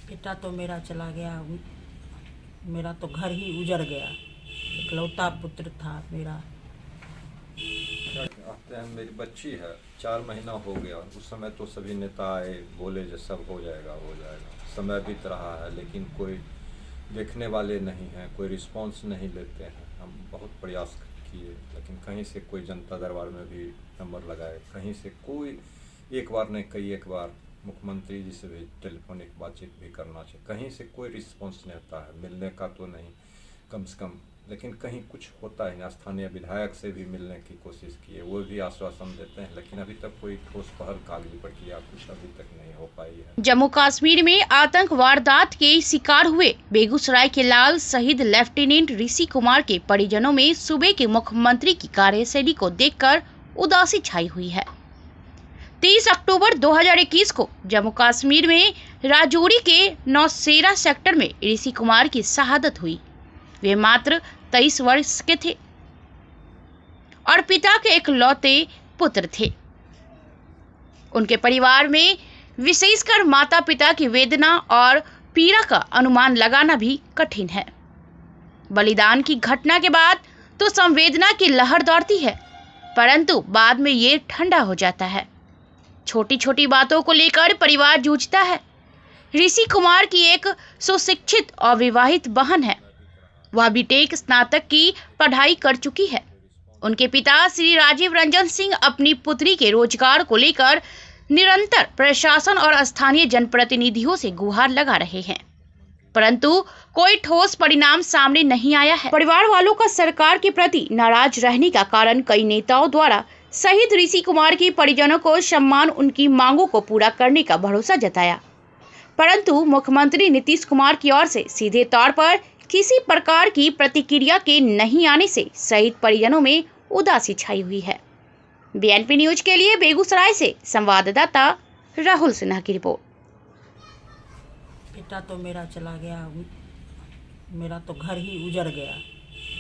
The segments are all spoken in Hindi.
बेटा तो मेरा चला गया, मेरा तो घर ही उजड़ गया। इकलौता पुत्र था मेरा। कहते हैं मेरी बच्ची है, 4 महीना हो गया। उस समय तो सभी नेता आए, बोले जो सब हो जाएगा हो जाएगा। समय बीत रहा है लेकिन कोई देखने वाले नहीं हैं, कोई रिस्पांस नहीं लेते हैं। हम बहुत प्रयास किए लेकिन कहीं से कोई जनता दरबार में भी नंबर लगाए, कहीं से कोई, एक बार नहीं कई एक बार मुख्यमंत्री जी से भी टेलीफोनिक बातचीत भी करना चाहिए, कहीं से कोई रिस्पांस नहीं आता है। मिलने का तो नहीं कम से कम, लेकिन कहीं कुछ होता ही नहीं। स्थानीय विधायक से भी मिलने की कोशिश किए, वो भी आश्वासन देते हैं लेकिन अभी तक कोई ठोस पहल, कागजी प्रक्रिया कुछ अभी तक नहीं हो पाई है। जम्मू कश्मीर में आतंक वारदात के शिकार हुए बेगूसराय के लाल शहीद लेफ्टिनेंट ऋषि कुमार के परिजनों में सूबे के मुख्यमंत्री की कार्यशैली को देखकर उदासी छाई हुई है। 30 अक्टूबर 2021 को जम्मू कश्मीर में राजौरी के नौशेरा सेक्टर में ऋषि कुमार की शहादत हुई। वे मात्र 23 वर्ष के थे और पिता के इकलौते पुत्र थे। उनके परिवार में विशेषकर माता पिता की वेदना और पीड़ा का अनुमान लगाना भी कठिन है। बलिदान की घटना के बाद तो संवेदना की लहर दौड़ती है, परंतु बाद में ये ठंडा हो जाता है। छोटी छोटी बातों को लेकर परिवार जूझता है। ऋषि कुमार की एक सुशिक्षित और विवाहित बहन है। वह बीटेक स्नातक की पढ़ाई कर चुकी है। उनके पिता श्री राजीव रंजन सिंह अपनी पुत्री के रोजगार को लेकर निरंतर प्रशासन और स्थानीय जनप्रतिनिधियों से गुहार लगा रहे हैं, परंतु कोई ठोस परिणाम सामने नहीं आया है। परिवार वालों का सरकार के प्रति नाराज रहने का कारण कई नेताओं द्वारा शहीद ऋषि कुमार के परिजनों को सम्मान, उनकी मांगों को पूरा करने का भरोसा जताया, परंतु मुख्यमंत्री नीतीश कुमार की ओर से सीधे तौर पर किसी प्रकार की प्रतिक्रिया के नहीं आने से शहीद परिजनों में उदासी छाई हुई है। बीएनपी न्यूज के लिए बेगूसराय से संवाददाता राहुल सिन्हा की रिपोर्ट। बेटा तो मेरा चला गया, मेरा तो घर ही उजड़ गया।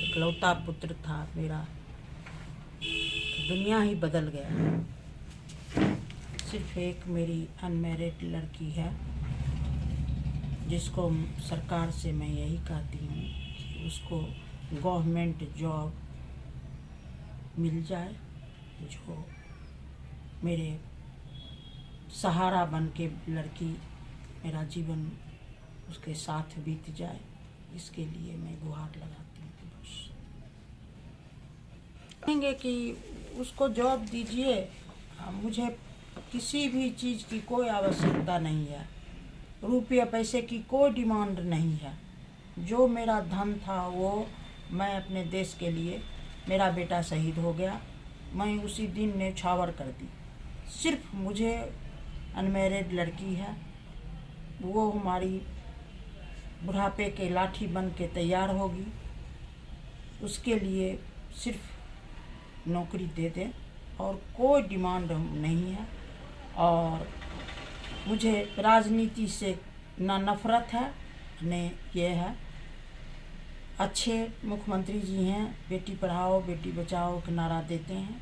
इकलौता पुत्र था मेरा, दुनिया ही बदल गया। सिर्फ एक मेरी अनमैरिड लड़की है जिसको सरकार से मैं यही कहती हूँ कि उसको गवर्नमेंट जॉब मिल जाए, जो मेरे सहारा बन के लड़की मेरा जीवन उसके साथ बीत जाए, इसके लिए मैं गुहार लगाती हूँ। बस कहेंगे कि उसको जॉब दीजिए, मुझे किसी भी चीज़ की कोई आवश्यकता नहीं है, रुपये पैसे की कोई डिमांड नहीं है। जो मेरा धन था वो मैं अपने देश के लिए, मेरा बेटा शहीद हो गया, मैं उसी दिन न्यौछावर कर दी। सिर्फ मुझे अनमैरिड लड़की है, वो हमारी बुढ़ापे के लाठी बन के तैयार होगी, उसके लिए सिर्फ नौकरी दे दें और कोई डिमांड नहीं है। और मुझे राजनीति से ना नफ़रत है न ये है। अच्छे मुख्यमंत्री जी हैं, बेटी पढ़ाओ बेटी बचाओ का नारा देते हैं,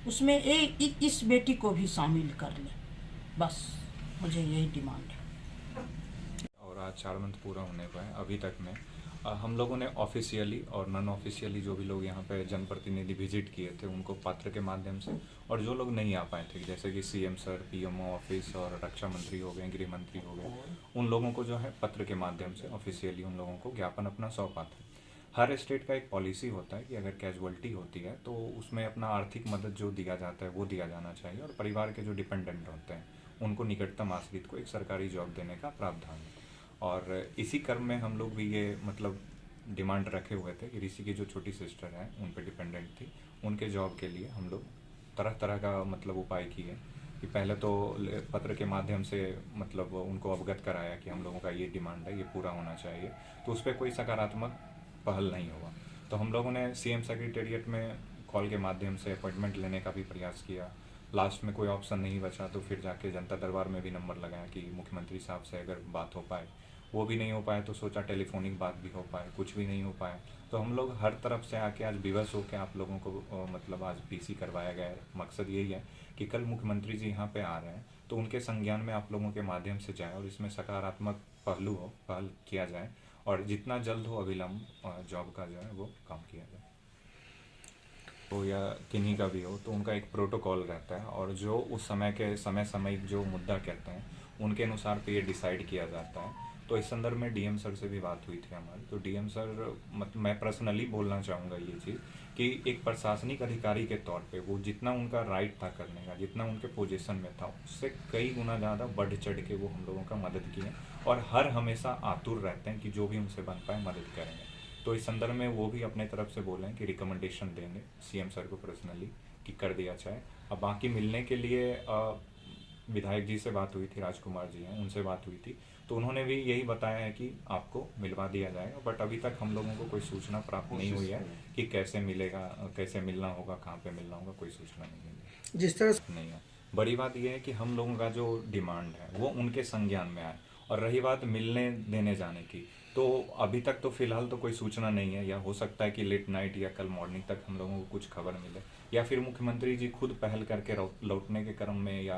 उसमें इस बेटी को भी शामिल कर लें, बस मुझे यही डिमांड है। और आज 4 मंथ पूरा होने को है। अभी तक में हम लोगों ने ऑफिशियली और नॉन ऑफिशियली जो भी लोग यहाँ पे जनप्रतिनिधि विजिट किए थे उनको पत्र के माध्यम से, और जो लोग नहीं आ पाए थे जैसे कि सीएम सर, पीएमओ ऑफिस और रक्षा मंत्री हो गए, गृह मंत्री हो गए, उन लोगों को जो है पत्र के माध्यम से ऑफिशियली उन लोगों को ज्ञापन अपना सौंपा था। हर स्टेट का एक पॉलिसी होता है कि अगर कैजुअलिटी होती है तो उसमें अपना आर्थिक मदद जो दिया जाता है वो दिया जाना चाहिए, और परिवार के जो डिपेंडेंट होते हैं उनको निकटतम आश्रित को एक सरकारी जॉब देने का प्रावधान है। और इसी क्रम में हम लोग भी ये मतलब डिमांड रखे हुए थे कि ऋषि की जो छोटी सिस्टर है उन पर डिपेंडेंट थी, उनके जॉब के लिए हम लोग तरह तरह का मतलब उपाय किए कि पहले तो पत्र के माध्यम से मतलब उनको अवगत कराया कि हम लोगों का ये डिमांड है, ये पूरा होना चाहिए, तो उस पर कोई सकारात्मक पहल नहीं हुआ। तो हम लोगों ने सीएम सेक्रेटेरिएट में कॉल के माध्यम से अपॉइंटमेंट लेने का भी प्रयास किया। लास्ट में कोई ऑप्शन नहीं बचा तो फिर जाके जनता दरबार में भी नंबर लगाया कि मुख्यमंत्री साहब से अगर बात हो पाए, वो भी नहीं हो पाए तो सोचा टेलीफोनिक बात भी हो पाए, कुछ भी नहीं हो पाया। तो हम लोग हर तरफ से आके आज विवश होकर आप लोगों को मतलब आज पीसी करवाया गया है। मकसद यही है कि कल मुख्यमंत्री जी यहाँ पे आ रहे हैं तो उनके संज्ञान में आप लोगों के माध्यम से जाए और इसमें सकारात्मक पहल किया जाए और जितना जल्द हो अविलंब जॉब का जो है वो काम किया जाए। तो या किन्हीं का भी हो तो उनका एक प्रोटोकॉल रहता है और जो उस समय के सामयिक जो मुद्दा कहते हैं उनके अनुसार पे ये डिसाइड किया जाता है। तो इस संदर्भ में डीएम सर से भी बात हुई थी हमारी। तो डीएम सर मैं पर्सनली बोलना चाहूँगा ये चीज़ कि एक प्रशासनिक अधिकारी के तौर पे वो जितना उनका राइट था करने का, जितना उनके पोजीशन में था, उससे कई गुना ज़्यादा बढ़ चढ़ के वो हम लोगों का मदद किए और हर हमेशा आतुर रहते हैं कि जो भी उनसे बन पाए मदद करेंगे। तो इस संदर्भ में वो भी अपने तरफ से बोले हैं कि रिकमेंडेशन देंगे सीएम सर को पर्सनली कि कर दिया जाए। अब बाकी मिलने के लिए विधायक जी से बात हुई थी, राजकुमार जी हैं, उनसे बात हुई थी, तो उन्होंने भी यही बताया है कि आपको मिलवा दिया जाएगा। बट अभी तक हम लोगों को कोई सूचना प्राप्त नहीं हुई है कि कैसे मिलेगा, कैसे मिलना होगा, कहाँ पे मिलना होगा, कोई सूचना नहीं है। जिस तरह से नहीं है। बड़ी बात यह है कि हम लोगों का जो डिमांड है वो उनके संज्ञान में आए। और रही बात मिलने देने जाने की, तो अभी तक तो फिलहाल तो कोई सूचना नहीं है, या हो सकता है कि लेट नाइट या कल मॉर्निंग तक हम लोगों को कुछ खबर मिले, या फिर मुख्यमंत्री जी खुद पहल करके लौटने के क्रम में या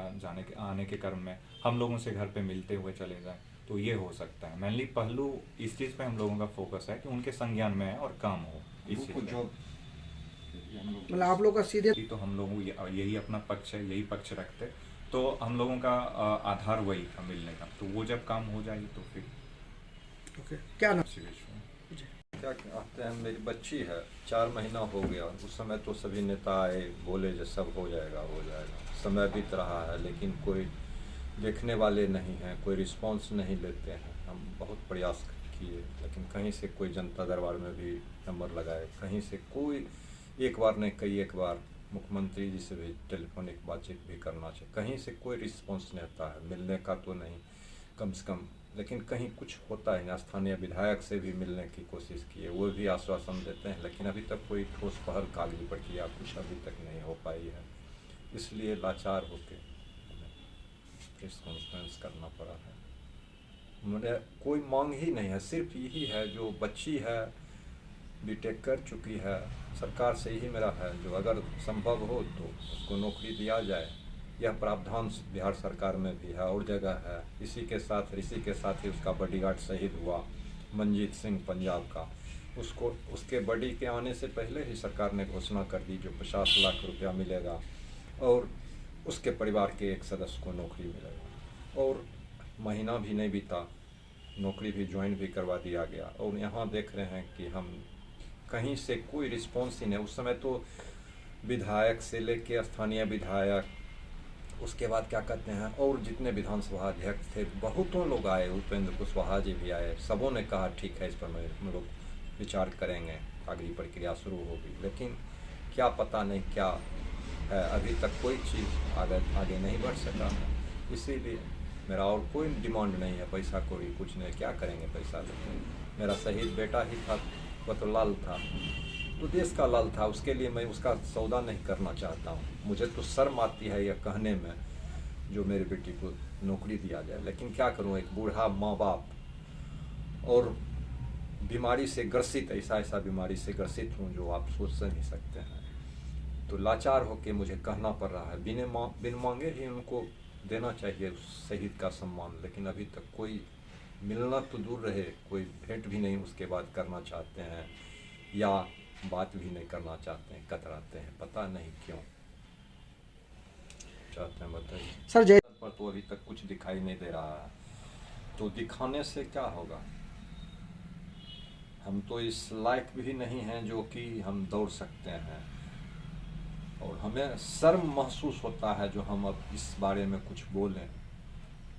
आने के क्रम में हम लोगों से घर पे मिलते हुए चले जाए, तो ये हो सकता है। मेनली पहलू इस चीज़ पे हम लोगों का फोकस है कि उनके संज्ञान में है और काम हो इस चीज़ पे। मतलब आप लोग का सीधे तो हम लोग यही अपना पक्ष है, यही पक्ष रखते, तो हम लोगों का आधार वही था मिलने का। तो वो जब काम हो जाएगी तो फिर ओके। क्या नाम? क्या कहते हैं, मेरी बच्ची है, 4 महीना हो गया। उस समय तो सभी नेता आए, बोले जो सब हो जाएगा हो जाएगा। समय बीत रहा है लेकिन कोई देखने वाले नहीं हैं, कोई रिस्पांस नहीं लेते हैं। हम बहुत प्रयास किए लेकिन कहीं से कोई जनता दरबार में भी नंबर लगाए, कहीं से कोई, एक बार नहीं कई एक बार मुख्यमंत्री जी से भी टेलीफोनिक बातचीत भी करना चाहिए, कहीं से कोई रिस्पांस नहीं आता है। मिलने का तो नहीं कम से कम, लेकिन कहीं कुछ होता है। स्थानीय विधायक से भी मिलने की कोशिश की है, वो भी आश्वासन देते हैं लेकिन अभी तक कोई ठोस पहल कागजी प्रक्रिया कुछ अभी तक नहीं हो पाई है। इसलिए लाचार होकर हमें प्रेस कॉन्फ्रेंस करना पड़ा है। मेरे कोई मांग ही नहीं है, सिर्फ यही है, जो बच्ची है बीटेक कर चुकी है, सरकार से यही मेरा है जो अगर संभव हो तो उसको नौकरी दिया जाए। यह प्रावधान बिहार सरकार में भी है और जगह है। इसी के साथ ही उसका बॉडीगार्ड शहीद हुआ मंजीत सिंह पंजाब का, उसको उसके बॉडी के आने से पहले ही सरकार ने घोषणा कर दी जो 50 लाख रुपया मिलेगा और उसके परिवार के एक सदस्य को नौकरी मिलेगा। और महीना भी नहीं बीता, नौकरी भी ज्वाइन भी करवा दिया गया। और यहाँ देख रहे हैं कि हम कहीं से कोई रिस्पॉन्स ही नहीं। उस समय तो विधायक से लेके स्थानीय विधायक, उसके बाद क्या कहते हैं, और जितने विधानसभा अध्यक्ष थे बहुतों लोग आए, उपेंद्र कुशवाहा जी भी आए, सबों ने कहा ठीक है इस पर हम लोग विचार करेंगे, कागजी प्रक्रिया शुरू होगी। लेकिन क्या पता नहीं क्या है, अभी तक कोई चीज़ आगे नहीं बढ़ सका है। इसीलिए मेरा और कोई डिमांड नहीं है, पैसा कोई कुछ नहीं, क्या करेंगे पैसा लेके। मेरा शहीद बेटा ही था, वह तो लाल था, तो देश का लाल था, उसके लिए मैं उसका सौदा नहीं करना चाहता हूँ। मुझे तो शर्म आती है यह कहने में जो मेरी बेटी को नौकरी दिया जाए, लेकिन क्या करूँ, एक बूढ़ा माँ बाप और बीमारी से ग्रसित, ऐसा बीमारी से ग्रसित हूँ जो आप सोच नहीं सकते हैं। तो लाचार होकर मुझे कहना पड़ रहा है, बिन मांगे ही उनको देना चाहिए उस शहीद का सम्मान। लेकिन अभी तक कोई मिलना तो दूर रहे, कोई भेंट भी नहीं उसके बाद करना चाहते हैं या बात भी नहीं करना चाहते हैं, कतराते हैं, पता नहीं क्यों चाहते हैं, बताइए सर। जय पर तो अभी तक कुछ दिखाई नहीं दे रहा है, तो दिखाने से क्या होगा। हम तो इस लायक भी नहीं हैं जो कि हम दौड़ सकते हैं, और हमें शर्म महसूस होता है जो हम अब इस बारे में कुछ बोलें।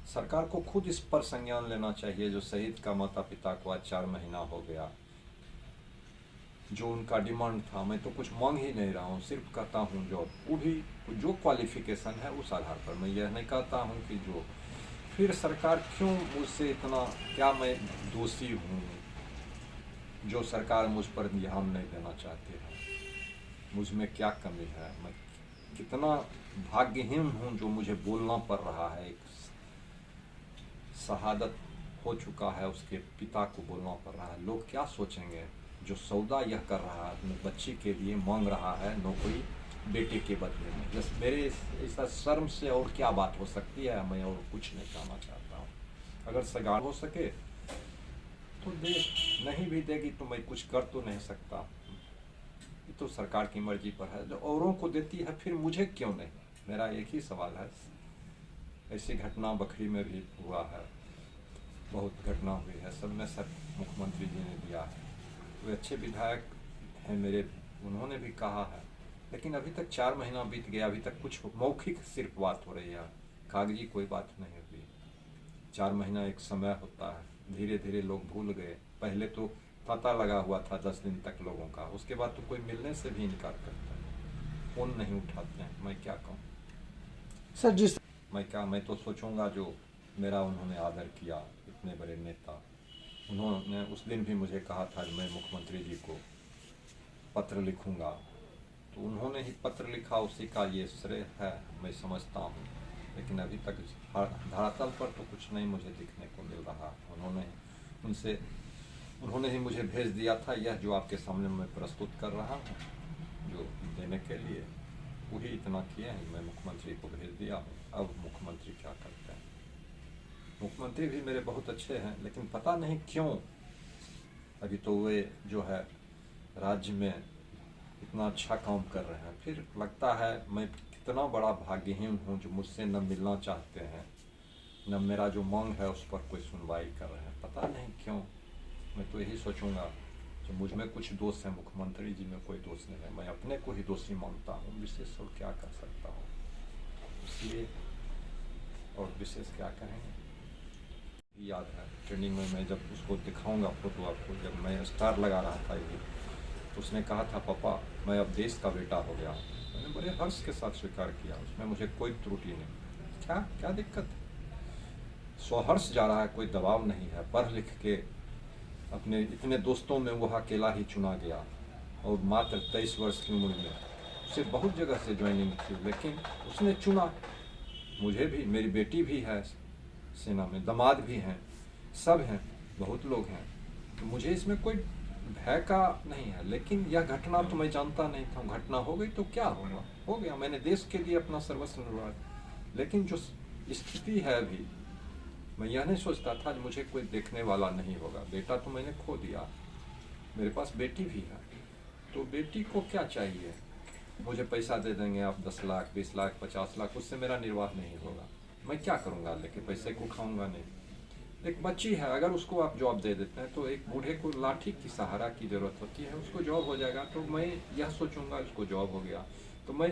सरकार को खुद इस पर संज्ञान लेना चाहिए। जो शहीद का माता पिता को आज 4 महीना हो गया, जो उनका डिमांड था, मैं तो कुछ मांग ही नहीं रहा हूँ, सिर्फ कहता हूँ जॉब, वो भी जो क्वालिफिकेशन है उस आधार पर। मैं यह नहीं कहता हूँ कि जो, फिर सरकार क्यों मुझसे इतना, क्या मैं दोषी हूँ जो सरकार मुझ पर ध्यान नहीं देना चाहती है। मुझ में क्या कमी है, मैं कितना भाग्यहीन हूँ जो मुझे बोलना पड़ रहा है। एक शहादत हो चुका है, उसके पिता को बोलना पड़ रहा है। लोग क्या सोचेंगे जो सौदा यह कर रहा है, अपनी बच्ची के लिए मांग रहा है नौकरी, बेटे के बदले में। बस मेरे ऐसा शर्म से और क्या बात हो सकती है, मैं और कुछ नहीं कहना चाहता हूँ। अगर सगाड़ हो सके तो दे, नहीं भी देगी तो मैं कुछ कर तो नहीं सकता, ये तो सरकार की मर्जी पर है। जो औरों को देती है फिर मुझे क्यों नहीं? मेरा एक ही सवाल है। ऐसी घटना बखरी में भी हुआ है, बहुत घटना हुई है, सब में सब मुख्यमंत्री जी ने दिया है। वे अच्छे विधायक हैं मेरे, उन्होंने भी कहा है, लेकिन अभी तक 4 महीना बीत गया, अभी तक कुछ मौखिक सिर्फ बात हो रही है, कागजी कोई बात नहीं हुई। 4 महीना एक समय होता है, धीरे धीरे लोग भूल गए। पहले तो तांता लगा हुआ था 10 दिन तक लोगों का, उसके बाद तो कोई मिलने से भी इनकार करता है, फोन नहीं उठाते हैं। मैं क्या कहूँ सर? जिस मैं तो सोचूंगा जो मेरा उन्होंने आदर किया, इतने बड़े नेता, उन्होंने उस दिन भी मुझे कहा था कि मैं मुख्यमंत्री जी को पत्र लिखूंगा, तो उन्होंने ही पत्र लिखा, उसी का ये श्रेय है, मैं समझता हूँ। लेकिन अभी तक धरातल पर तो कुछ नहीं मुझे दिखने को मिल रहा। उन्होंने ही मुझे भेज दिया था, यह जो आपके सामने मैं प्रस्तुत कर रहा हूँ, जो देने के लिए वही इतना किए हैं। मैं मुख्यमंत्री को भेज दिया हूँ, अब मुख्यमंत्री क्या करते हैं। मुख्यमंत्री भी मेरे बहुत अच्छे हैं, लेकिन पता नहीं क्यों अभी तो वे जो है राज्य में इतना अच्छा काम कर रहे हैं, फिर लगता है मैं कितना बड़ा भाग्यहीन हूँ जो मुझसे न मिलना चाहते हैं, न मेरा जो मांग है उस पर कोई सुनवाई कर रहे हैं। पता नहीं क्यों। मैं तो यही सोचूंगा जो मुझ में कुछ दोष है, मुख्यमंत्री जी में कोई दोष नहीं है, मैं अपने को ही दोषी मानता हूँ। विशेष और क्या कर सकता हूँ, इसलिए और विशेष क्या कहेंगे। याद है ट्रेनिंग में मैं जब उसको दिखाऊंगा फोटो आपको, जब मैं स्टार लगा रहा था ये, तो उसने कहा था पापा मैं अब देश का बेटा हो गया। मैंने बड़े हर्ष के साथ स्वीकार किया, उसमें मुझे कोई त्रुटि नहीं। क्या दिक्कत है? स्वहर्ष जा रहा है, कोई दबाव नहीं है। पढ़ लिख के अपने इतने दोस्तों में वह अकेला ही चुना गया, और मात्र 23 वर्ष की उम्र में उसे बहुत जगह से ज्वाइनिंग थी, लेकिन उसने चुना। मुझे भी, मेरी बेटी भी है सेना में, दामाद भी हैं, सब हैं, बहुत लोग हैं, तो मुझे इसमें कोई भय का नहीं है। लेकिन यह घटना तो मैं जानता नहीं था, घटना हो गई तो क्या होगा, हो गया। मैंने देश के लिए अपना सर्वस्व निर्वाह, लेकिन जो स्थिति है अभी, मैं यह नहीं सोचता था कि मुझे कोई देखने वाला नहीं होगा। बेटा तो मैंने खो दिया, मेरे पास बेटी भी है, तो बेटी को क्या चाहिए? मुझे पैसा दे देंगे आप 10 लाख, 20 लाख, 50 लाख, उससे मेरा निर्वाह नहीं होगा। मैं क्या करूँगा लेके? पैसे को खाऊंगा नहीं। एक बच्ची है, अगर उसको आप जॉब दे देते हैं तो एक बूढ़े को लाठी की सहारा की ज़रूरत होती है, उसको जॉब हो जाएगा, तो मैं यह सोचूंगा उसको जॉब हो गया तो मैं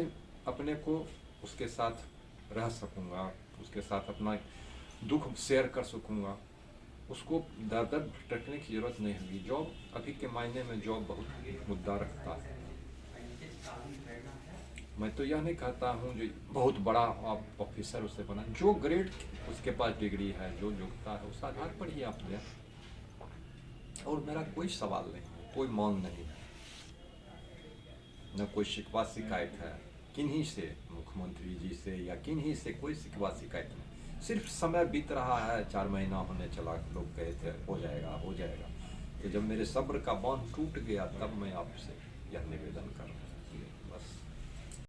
अपने को उसके साथ रह सकूँगा, उसके साथ अपना दुख शेयर कर सकूँगा, उसको दर दर भटकने की ज़रूरत नहीं होगी। जॉब अभी के मायने में जॉब बहुत मुद्दा रखता है। मैं तो यह नहीं कहता हूँ जो बहुत बड़ा आप ऑफिसर उसे बना, जो ग्रेड उसके पास डिग्री है, जो योग्यता है, उस आधार पर ही आप दें। और मेरा कोई सवाल नहीं है, कोई मांग नहीं है, न कोई शिकवा शिकायत है किन्हीं से, मुख्यमंत्री जी से या किन्हीं से कोई शिकवा शिकायत नहीं। सिर्फ समय बीत रहा है, 4 महीना होने चला, लोग कहे थे हो जाएगा हो जाएगा, तो जब मेरे सब्र का बांध टूट गया तब मैं आपसे यह निवेदन कर रहा हूँ।